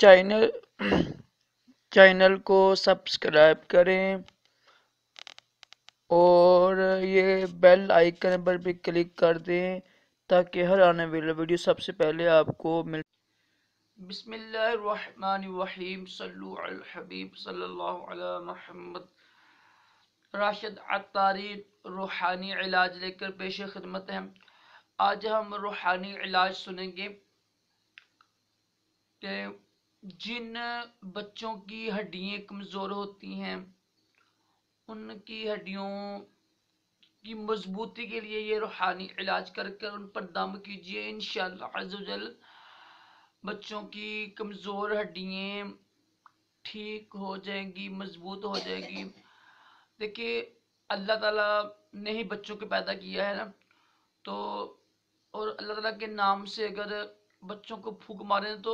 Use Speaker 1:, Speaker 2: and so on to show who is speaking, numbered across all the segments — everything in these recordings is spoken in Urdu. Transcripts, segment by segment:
Speaker 1: چینل چینل کو سبسکرائب کریں اور یہ بیل آئیکن پر بھی کلک کر دیں تاکہ ہر آنے والی ویڈیو سب سے پہلے آپ کو مل۔ بسم اللہ الرحمن الرحیم، صلو علی الحبیب صلی اللہ علی محمد۔ راشد عطاری روحانی علاج لے کر پیش خدمت ہیں۔ آج ہم روحانی علاج سنیں گے کہ جن بچوں کی ہڈیاں کمزور ہوتی ہیں ان کی ہڈیوں کی مضبوطی کے لیے یہ روحانی علاج کر ان پر دم کیجئے، انشاءاللہ عز و جل بچوں کی کمزور ہڈیاں ٹھیک ہو جائیں گی، مضبوط ہو جائیں گی۔ دیکھیے اللہ تعالیٰ نے ہی بچوں کو پیدا کیا ہے نا، تو اور اللہ تعالیٰ کے نام سے اگر بچوں کو پھونک ماریں تو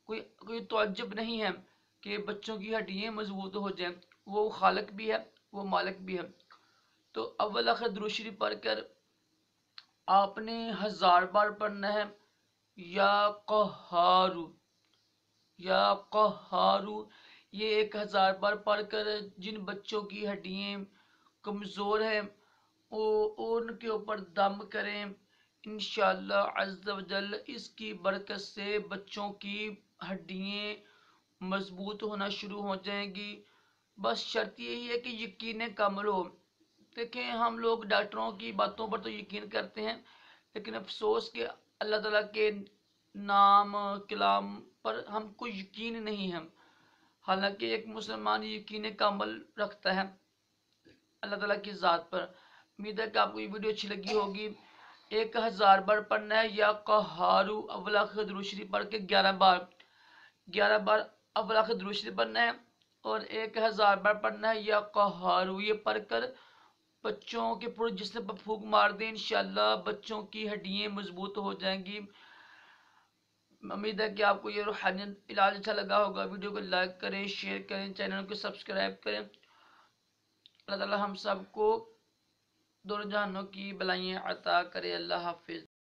Speaker 1: کوئی تعجب نہیں ہے کہ بچوں کی ہڈیاں مضبوط ہو جائیں۔ وہ خالق بھی ہے، وہ مالک بھی ہے۔ تو اول آخر درود شریف پڑھ کر آپ نے 1000 بار پڑھنا ہے، یا قہارو یا قہارو۔ یہ 1000 بار پڑھ کر جن بچوں کی ہڈیاں کمزور ہیں ان کے اوپر دم کریں، انشاءاللہ عز و جل اس کی برکت سے بچوں کی ہڈیاں مضبوط ہونا شروع ہو جائیں گی۔ بس شرط یہی ہے کہ یقین کامل ہو۔ دیکھیں ہم لوگ ڈاکٹروں کی باتوں پر تو یقین کرتے ہیں، لیکن افسوس کہ اللہ تعالیٰ کے نام کلام پر ہم کو یقین نہیں ہے، حالانکہ ایک مسلمان یقین کامل رکھتا ہے اللہ تعالیٰ کی ذات پر۔ امید ہے کہ آپ کو یہ ویڈیو اچھی لگی ہوگی۔ 1000 بار پڑھنا ہے یا قہارو، اول آخر درود شریف پڑھ کے 11 بار اول آخر درود شریف پڑھنا ہے اور 1000 بار پڑھنا ہے یا قہارو۔ یہ پڑھ کر بچوں کے پورے جسم پر پھونک مار دیں، انشاءاللہ بچوں کی ہڈیاں مضبوط ہو جائیں گی۔ امید ہے کہ آپ کو یہ روحانی علاج اچھا لگا ہوگا۔ ویڈیو کو لائک کریں، شیئر کریں، چینل کو سبسکرائب کریں۔ اللہ تعالی ہم سب کو دونوں جہانوں کی بلائیاں عطا کرے۔ اللہ حافظ۔